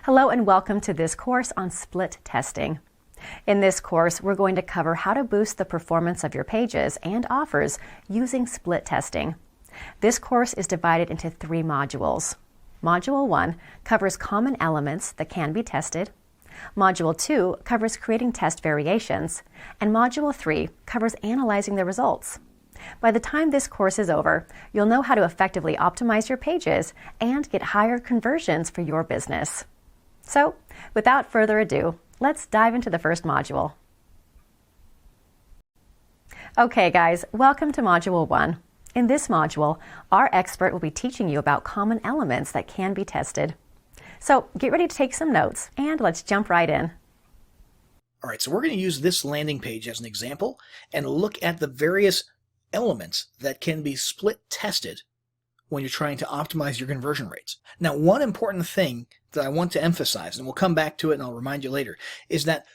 Hello and welcome to this course on split testing. In this course, we're going to cover how to boost the performance of your pages and offers using split testing. This course is divided into 3 modules. Module 1 covers common elements that can be tested. Module 2 covers creating test variations. And Module 3 covers analyzing the results. By the time this course is over, you'll know how to effectively optimize your pages and get higher conversions for your business. So, without further ado, let's dive into the first module. Okay guys, welcome to Module 1. In this module, our expert will be teaching you about common elements that can be tested. So get ready to take some notes and let's jump right in. All right, so we're going to use this landing page as an example and look at the various elements that can be split tested when you're trying to optimize your conversion rates. Now, one important thing that I want to emphasize, and we'll come back to it and I'll remind you later, is that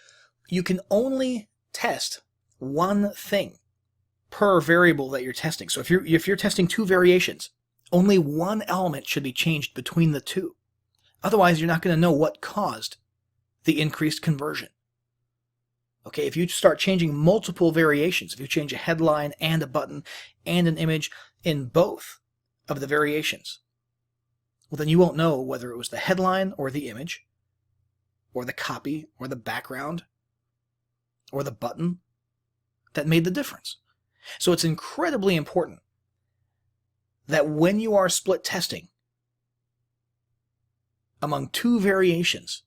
you can only test one thing per variable that you're testing. So if you're testing 2 variations, only one element should be changed between the 2. Otherwise, you're not going to know what caused the increased conversion. Okay, if you start changing multiple variations, if you change a headline and a button and an image in both of the variations, well, then you won't know whether it was the headline or the image or the copy or the background or the button that made the difference. So it's incredibly important that when you are split testing among 2 variations,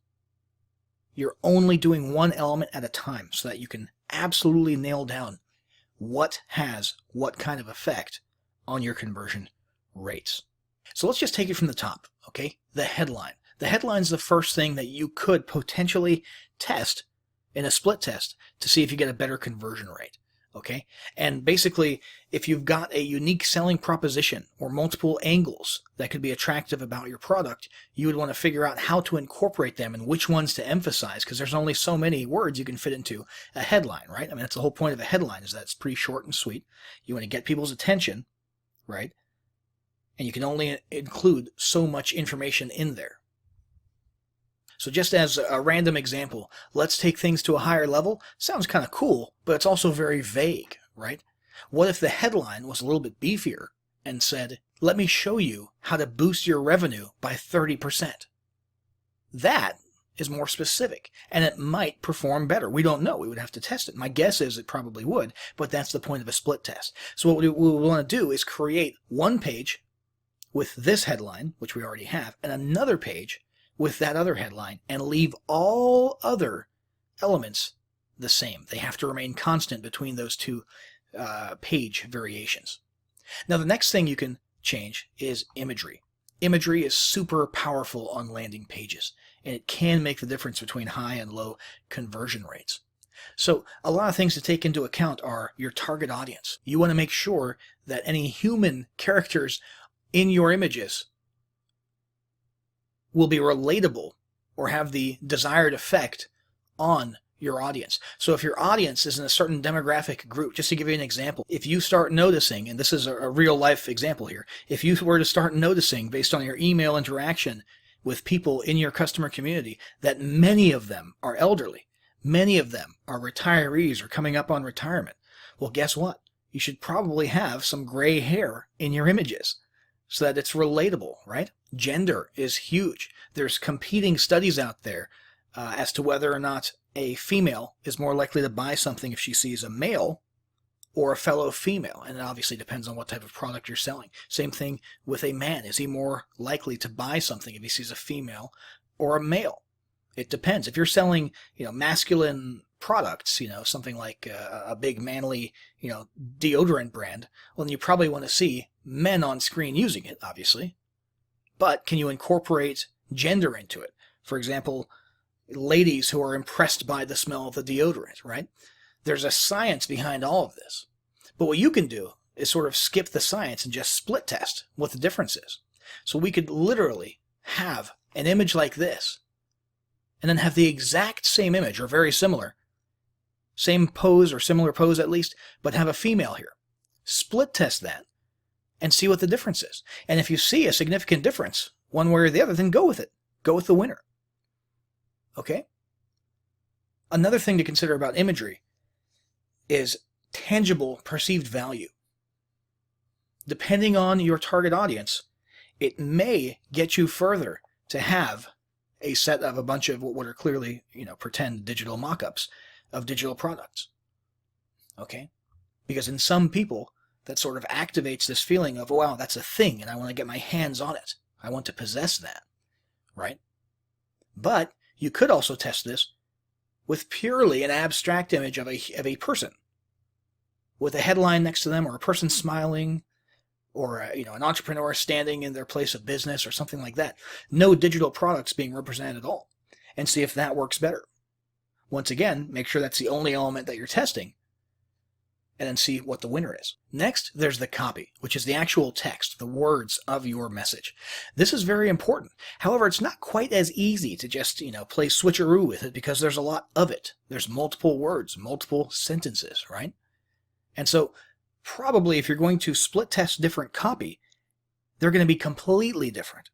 you're only doing one element at a time so that you can absolutely nail down what has what kind of effect on your conversion rates. So let's just take it from the top, okay? The headline. The headline is the first thing that you could potentially test in a split test to see if you get a better conversion rate, okay? And basically, if you've got a unique selling proposition or multiple angles that could be attractive about your product, you would want to figure out how to incorporate them and which ones to emphasize, because there's only so many words you can fit into a headline, right? I mean, that's the whole point of a headline, is that it's pretty short and sweet. You want to get people's attention, right? And you can only include so much information in there. So just as a random example, let's take things to a higher level. Sounds kind of cool, but it's also very vague, right? What if the headline was a little bit beefier and said, let me show you how to boost your revenue by 30%? That is more specific, and it might perform better. We don't know. We would have to test it. My guess is it probably would, but that's the point of a split test. So what we want to do is create one page with this headline, which we already have, and another page with that other headline, and leave all other elements the same. They have to remain constant between those 2 page variations. Now, the next thing you can change is imagery. Imagery is super powerful on landing pages, and it can make the difference between high and low conversion rates. So a lot of things to take into account are your target audience. You want to make sure that any human characters in your images will be relatable or have the desired effect on your audience. So if your audience is in a certain demographic group, just to give you an example, if you start noticing, and this is a real life example here, if you were to start noticing based on your email interaction with people in your customer community that many of them are elderly, many of them are retirees or coming up on retirement, well, guess what? You should probably have some gray hair in your images so that it's relatable, right? Gender is huge. There's competing studies out there as to whether or not a female is more likely to buy something if she sees a male or a fellow female. And it obviously depends on what type of product you're selling. Same thing with a man. Is he more likely to buy something if he sees a female or a male? It depends. If you're selling, masculine products, something like a big manly, deodorant brand, well, then you probably want to see men on screen using it, obviously. But can you incorporate gender into it? For example, ladies who are impressed by the smell of the deodorant, right? There's a science behind all of this. But what you can do is sort of skip the science and just split test what the difference is. So we could literally have an image like this, and then have the exact same image, or very similar, same pose or similar pose at least, but have a female here. Split test that and see what the difference is. And if you see a significant difference, one way or the other, then go with it. Go with the winner. Okay? Another thing to consider about imagery is tangible perceived value. Depending on your target audience, it may get you further to have a set of a bunch of what are clearly, pretend digital mock-ups of digital products. Okay? Because in some people, that sort of activates this feeling of, wow, that's a thing, and I want to get my hands on it. I want to possess that, right? But you could also test this with purely an abstract image of a person, with a headline next to them, or a person smiling, or an entrepreneur standing in their place of business, or something like that. No digital products being represented at all, and see if that works better. Once again, make sure that's the only element that you're testing, and then see what the winner is. Next, there's the copy, which is the actual text, the words of your message. This is very important. However, it's not quite as easy to just, play switcheroo with it, because there's a lot of it. There's multiple words, multiple sentences, right? And so probably if you're going to split test different copy, they're going to be completely different.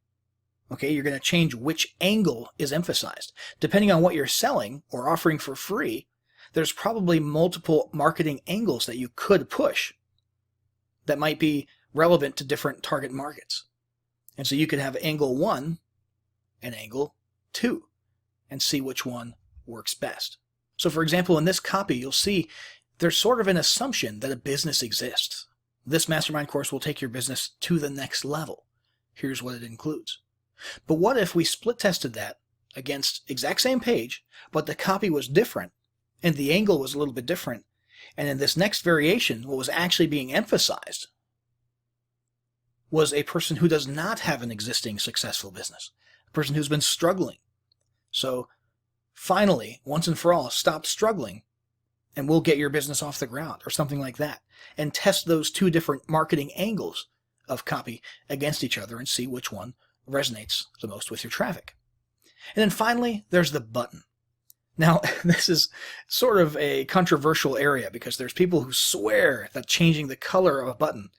Okay, you're going to change which angle is emphasized. Depending on what you're selling or offering for free, there's probably multiple marketing angles that you could push that might be relevant to different target markets. And so you could have angle 1 and angle 2 and see which one works best. So for example, in this copy, you'll see there's sort of an assumption that a business exists. This mastermind course will take your business to the next level. Here's what it includes. But what if we split tested that against exact same page, but the copy was different and the angle was a little bit different, and in this next variation, what was actually being emphasized was a person who does not have an existing successful business, a person who's been struggling. So finally, once and for all, stop struggling and we'll get your business off the ground, or something like that, and test those two different marketing angles of copy against each other and see which one resonates the most with your traffic. And then finally, there's the button. Now, this is sort of a controversial area because there's people who swear that changing the color of a button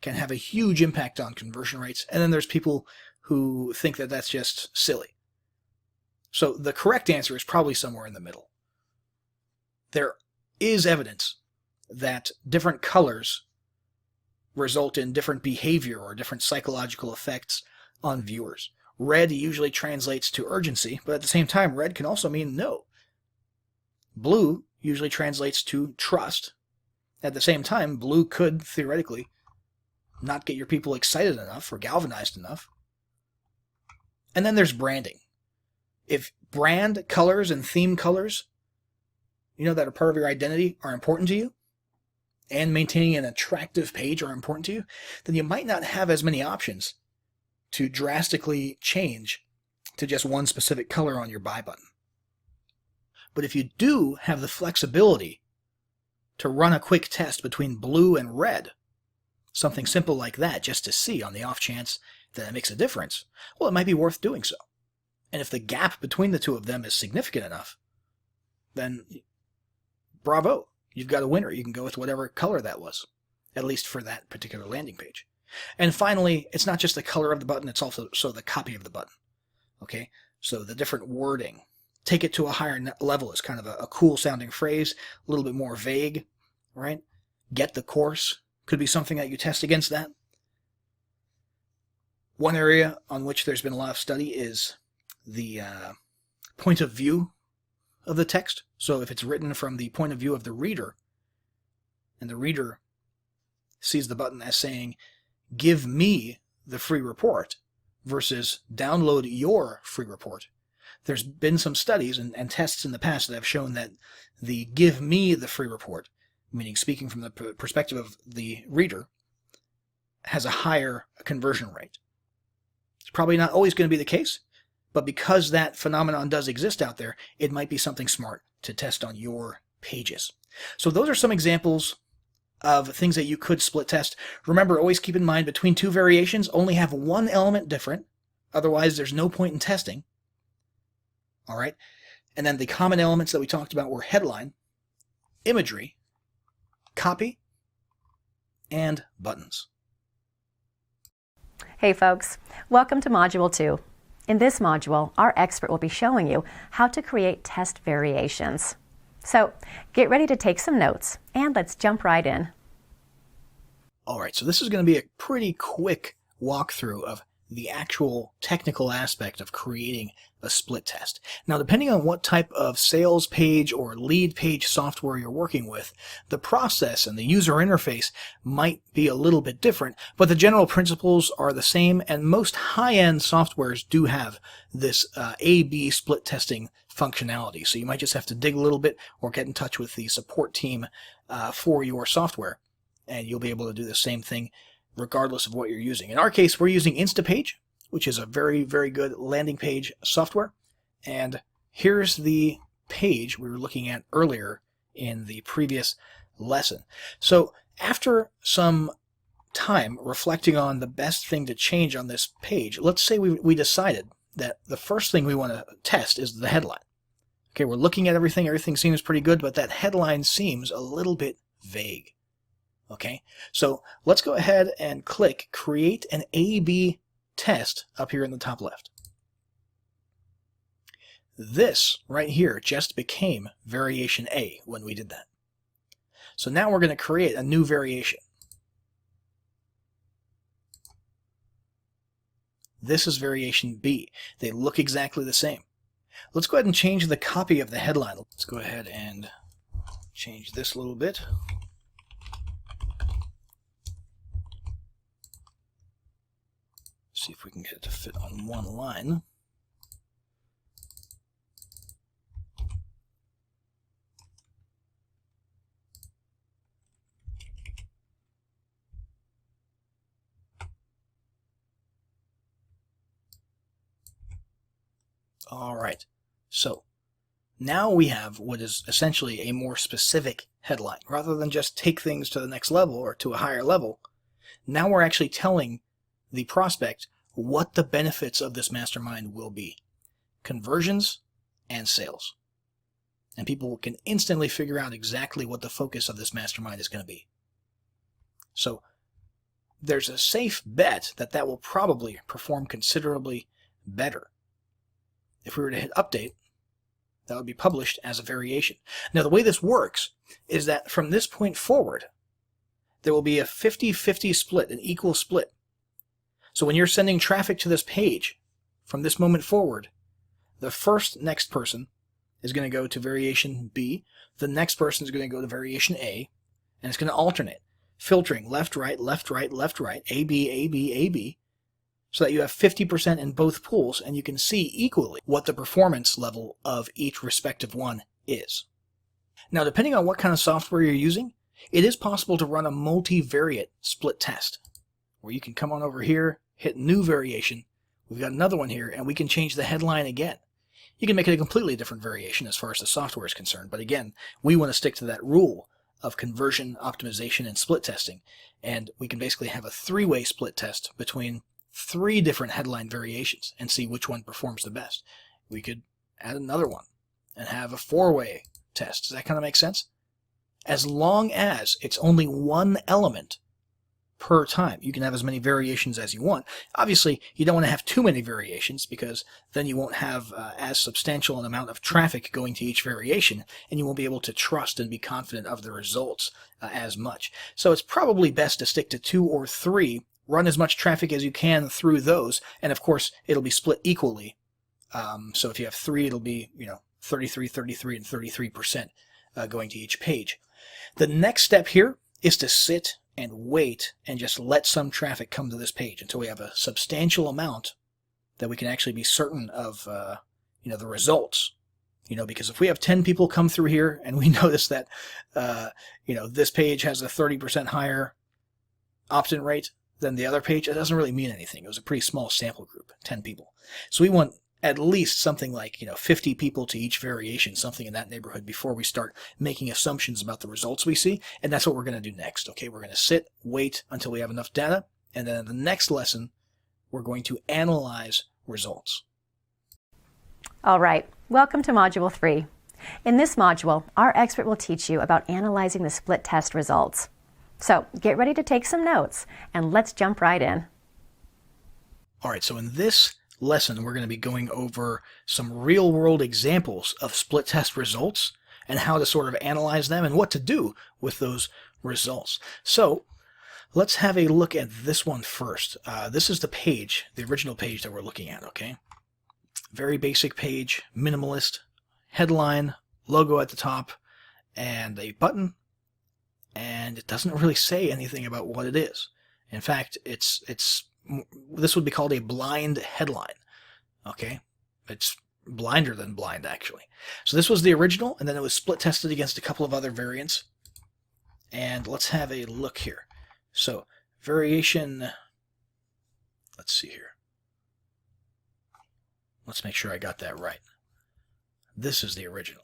can have a huge impact on conversion rates, and then there's people who think that that's just silly. So the correct answer is probably somewhere in the middle. There is evidence that different colors result in different behavior or different psychological effects on viewers. Red usually translates to urgency, but at the same time, red can also mean no. Blue usually translates to trust. At the same time, blue could theoretically not get your people excited enough or galvanized enough. And then there's branding. If brand colors and theme colors, that are part of your identity are important to you, and maintaining an attractive page are important to you, then you might not have as many options to drastically change to just one specific color on your buy button. But if you do have the flexibility to run a quick test between blue and red, something simple like that, just to see on the off chance that it makes a difference, well, it might be worth doing so. And if the gap between the two of them is significant enough, then bravo, you've got a winner. You can go with whatever color that was, at least for that particular landing page. And finally, it's not just the color of the button, it's also the copy of the button. Okay, so the different wording. Take it to a higher level is kind of a cool sounding phrase, a little bit more vague, right? Get the course could be something that you test against that. One area on which there's been a lot of study is the point of view of the text. So if it's written from the point of view of the reader, and the reader sees the button as saying, give me the free report, versus download your free report. There's been some studies and tests in the past that have shown that the give me the free report, meaning speaking from the perspective of the reader, has a higher conversion rate. It's probably not always going to be the case, but because that phenomenon does exist out there, it might be something smart to test on your pages. So those are some examples of things that you could split test. Remember, always keep in mind between two variations, only have one element different. Otherwise, there's no point in testing. All right. And then the common elements that we talked about were headline, imagery, copy, and buttons. Hey folks, welcome to Module 2. In this module, our expert will be showing you how to create test variations. So get ready to take some notes, and let's jump right in. All right, so this is going to be a pretty quick walkthrough of the actual technical aspect of creating a split test. Now, depending on what type of sales page or lead page software you're working with, the process and the user interface might be a little bit different, but the general principles are the same, and most high-end softwares do have this A/B split testing functionality. So you might just have to dig a little bit or get in touch with the support team for your software, and you'll be able to do the same thing regardless of what you're using. In our case, we're using Instapage, which is a very, very good landing page software. And here's the page we were looking at earlier in the previous lesson. So after some time reflecting on the best thing to change on this page, let's say we decided that the first thing we want to test is the headline. Okay, we're looking at everything seems pretty good, but that headline seems a little bit vague. Okay, so let's go ahead and click Create an A/B Test up here in the top left. This right here just became variation A when we did that. So now we're going to create a new variation. This is variation B. They look exactly the same. Let's go ahead and change the copy of the headline. Let's go ahead and change this a little bit. See if we can get it to fit on one line. All right, so now we have what is essentially a more specific headline. Rather than just take things to the next level or to a higher level, now we're actually telling the prospect what the benefits of this mastermind will be. Conversions and sales. And people can instantly figure out exactly what the focus of this mastermind is going to be. So there's a safe bet that that will probably perform considerably better. If we were to hit update, that would be published as a variation. Now the way this works is that from this point forward, there will be a 50-50 split, an equal split. So when you're sending traffic to this page, from this moment forward, the next person is going to go to variation B, the next person is going to go to variation A, and it's going to alternate, filtering left, right, left, right, left, right, A, B, A, B, A, B, so that you have 50% in both pools, and you can see equally what the performance level of each respective one is. Now, depending on what kind of software you're using, it is possible to run a multivariate split test, where you can come on over here, hit new variation, we've got another one here, and we can change the headline again. You can make it a completely different variation as far as the software is concerned, but again, we want to stick to that rule of conversion, optimization, and split testing, and we can basically have a three-way split test between three different headline variations and see which one performs the best. We could add another one and have a four-way test. Does that kind of make sense? As long as it's only one element per time. You can have as many variations as you want. Obviously, you don't want to have too many variations because then you won't have as substantial an amount of traffic going to each variation, and you won't be able to trust and be confident of the results as much. So it's probably best to stick to 2 or 3, run as much traffic as you can through those, and of course, it'll be split equally. So if you have 3, it'll be 33, 33, and 33% going to each page. The next step here is to sit and wait and just let some traffic come to this page until we have a substantial amount that we can actually be certain of the results. Because if we have 10 people come through here and we notice that this page has a 30% higher opt-in rate than the other page, it doesn't really mean anything. It was a pretty small sample group, 10 people. So we want at least something like 50 people to each variation, something in that neighborhood, before we start making assumptions about the results we see. And that's what we're going to do next. Okay, we're going to sit, wait until we have enough data, and then in the next lesson, we're going to analyze results. All right, welcome to Module 3. In this module, our expert will teach you about analyzing the split test results. So get ready to take some notes, and let's jump right in. All right, so in this lesson, we're going to be going over some real-world examples of split test results and how to sort of analyze them and what to do with those results. So let's have a look at this one first. This is the page, the original page that we're looking at, okay? Very basic page, minimalist, headline, logo at the top, and a button, and it doesn't really say anything about what it is. In fact, this would be called a blind headline, okay? It's blinder than blind, actually. So this was the original, and then it was split tested against a couple of other variants. And let's have a look here. So, variation, let's see here. Let's make sure I got that right. This is the original.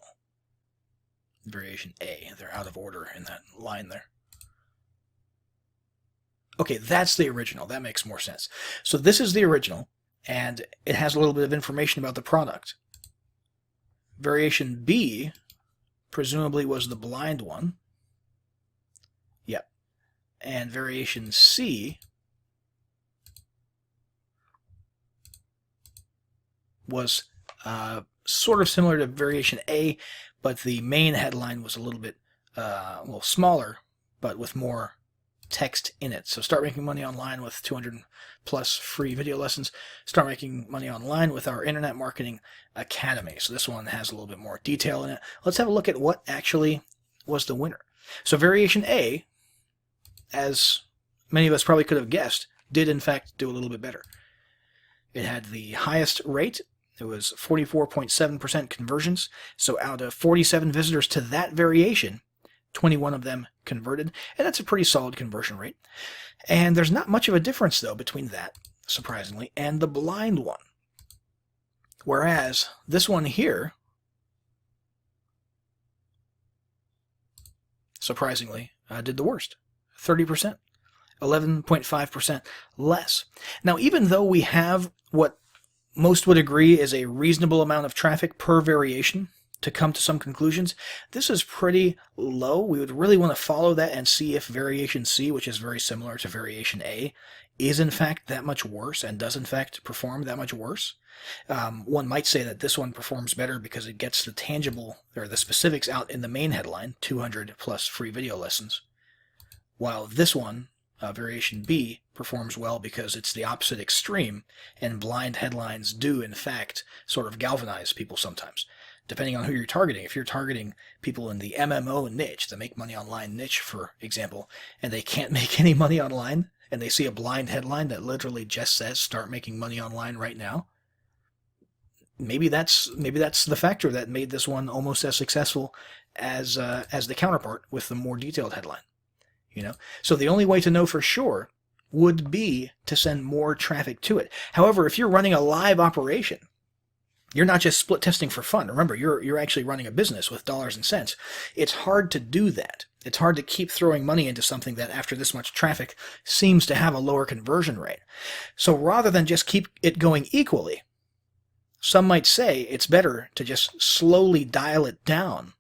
Variation A. They're out of order in that line there. Okay, that's the original. That makes more sense. So this is the original, and it has a little bit of information about the product. Variation B presumably was the blind one. Yep. And variation C was sort of similar to variation A, but the main headline was a little bit well, smaller, but with more text in it. So start making money online with 200 plus free video lessons. Start making money online with our Internet Marketing Academy. So this one has a little bit more detail in it. Let's have a look at what actually was the winner. So variation A, as many of us probably could have guessed, did in fact do a little bit better. It had the highest rate. It was 44.7% conversions. So out of 47 visitors to that variation, 21 of them converted, and that's a pretty solid conversion rate. And there's not much of a difference, though, between that, surprisingly, and the blind one. Whereas this one here, surprisingly, did the worst. 30%, 11.5% less. Now, even though we have what most would agree is a reasonable amount of traffic per variation to come to some conclusions, this is pretty low. We would really want to follow that and see if variation C, which is very similar to variation A, is in fact that much worse and does in fact perform that much worse. One might say that this one performs better because it gets the tangible or the specifics out in the main headline, 200 plus free video lessons, while this one, variation B, performs well because it's the opposite extreme, and blind headlines do in fact sort of galvanize people sometimes. Depending on who you're targeting. If you're targeting people in the MMO niche, the make money online niche, for example, and they can't make any money online, and they see a blind headline that literally just says start making money online right now, maybe that's the factor that made this one almost as successful as the counterpart with the more detailed headline. You know, so the only way to know for sure would be to send more traffic to it. However, if you're running a live operation, you're not just split testing for fun. Remember, you're actually running a business with dollars and cents. It's hard to do that. It's hard to keep throwing money into something that after this much traffic seems to have a lower conversion rate. So rather than just keep it going equally, some might say it's better to just slowly dial it down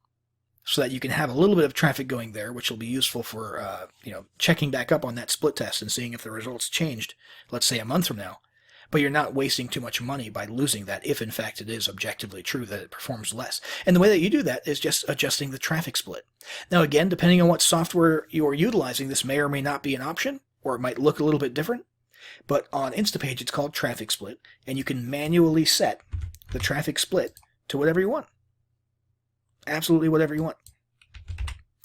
so that you can have a little bit of traffic going there, which will be useful for checking back up on that split test and seeing if the results changed, let's say a month from now. But you're not wasting too much money by losing that if in fact it is objectively true that it performs less. And the way that you do that is just adjusting the traffic split. Now again, depending on what software you're utilizing, this may or may not be an option, or it might look a little bit different. But on Instapage it's called traffic split, and you can manually set the traffic split to whatever you want. Absolutely whatever you want.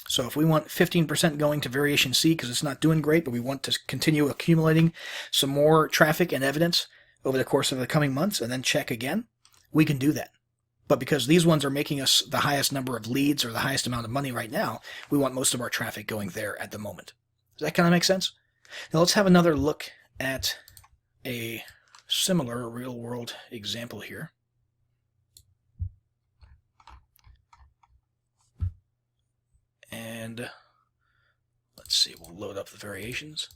So if we want 15% going to variation C because it's not doing great, but we want to continue accumulating some more traffic and evidence over the course of the coming months and then check again, we can do that. But because these ones are making us the highest number of leads or the highest amount of money right now, we want most of our traffic going there at the moment. Does that kind of make sense? Now let's have another look at a similar real-world example here. And let's see, we'll load up the variations.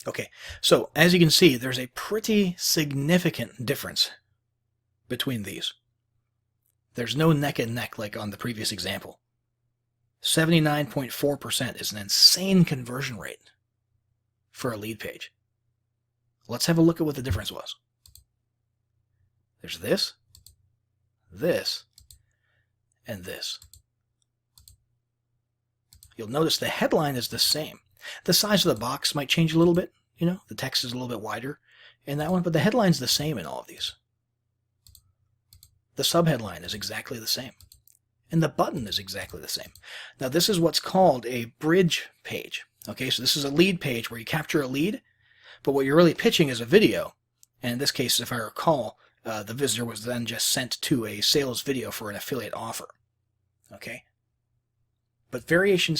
Okay, so as you can see, there's a pretty significant difference between these. There's no neck and neck like on the previous example. 79.4% is an insane conversion rate for a lead page. Let's have a look at what the difference was. There's this, this, and this. You'll notice the headline is the same. The size of the box might change a little bit. You know, the text is a little bit wider in that one, but the headline's the same in all of these. The subheadline is exactly the same. And the button is exactly the same. Now, this is what's called a bridge page. Okay, so this is a lead page where you capture a lead, but what you're really pitching is a video. And in this case, if I recall, the visitor was then just sent to a sales video for an affiliate offer. Okay? But variation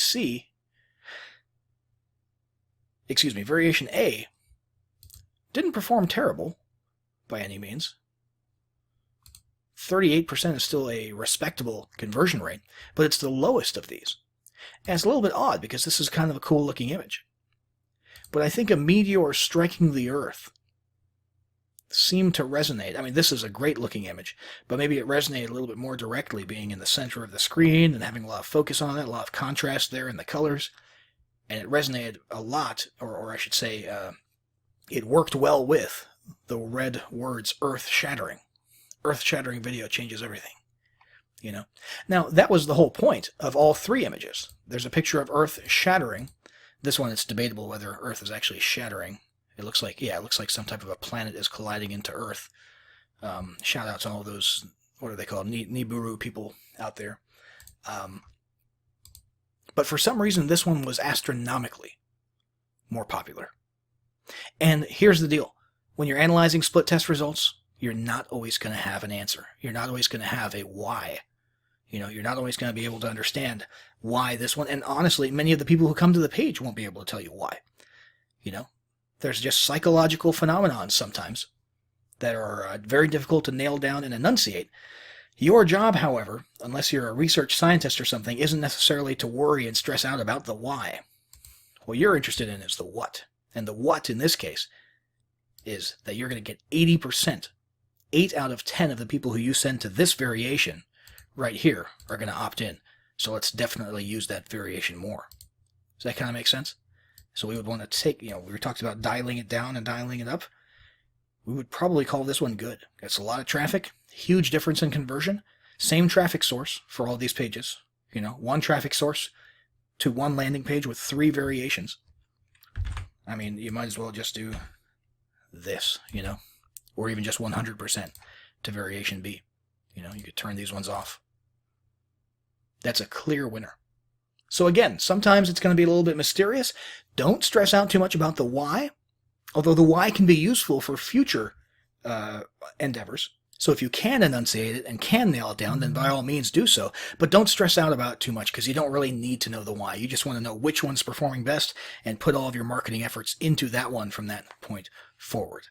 A didn't perform terrible by any means. 38% is still a respectable conversion rate, but it's the lowest of these. And it's a little bit odd because this is kind of a cool looking image. But I think a meteor striking the Earth seemed to resonate. I mean, this is a great looking image, but maybe it resonated a little bit more directly being in the center of the screen and having a lot of focus on it, a lot of contrast there in the colors. And it resonated a lot, or I should say, it worked well with the red words earth-shattering. Earth-shattering video changes everything. You know. Now, that was the whole point of all three images. There's a picture of Earth shattering. This one, it's debatable whether Earth is actually shattering. It looks like, yeah, it looks like some type of a planet is colliding into Earth. Shout out to all those, what are they called, Nibiru people out there. But for some reason, this one was astronomically more popular. And here's the deal. When you're analyzing split test results, you're not always going to have an answer. You're not always going to have a why. You know, you're not always going to be able to understand why this one. And honestly, many of the people who come to the page won't be able to tell you why. You know, there's just psychological phenomena sometimes that are very difficult to nail down and enunciate. Your job, however, unless you're a research scientist or something, isn't necessarily to worry and stress out about the why. What you're interested in is the what. And the what in this case is that you're going to get 80%. 8 out of 10 of the people who you send to this variation right here are going to opt in. So let's definitely use that variation more. Does that kind of make sense? So we would want to take, you know, we were talking about dialing it down and dialing it up. We would probably call this one good. It's a lot of traffic, huge difference in conversion, same traffic source for all these pages. You know, one traffic source to one landing page with 3 variations. I mean, you might as well just do this, you know, or even just 100% to variation B. You know, you could turn these ones off. That's a clear winner. So again, sometimes it's going to be a little bit mysterious. Don't stress out too much about the why, although the why can be useful for future endeavors. So if you can enunciate it and can nail it down, then by all means do so. But don't stress out about it too much because you don't really need to know the why. You just want to know which one's performing best and put all of your marketing efforts into that one from that point forward.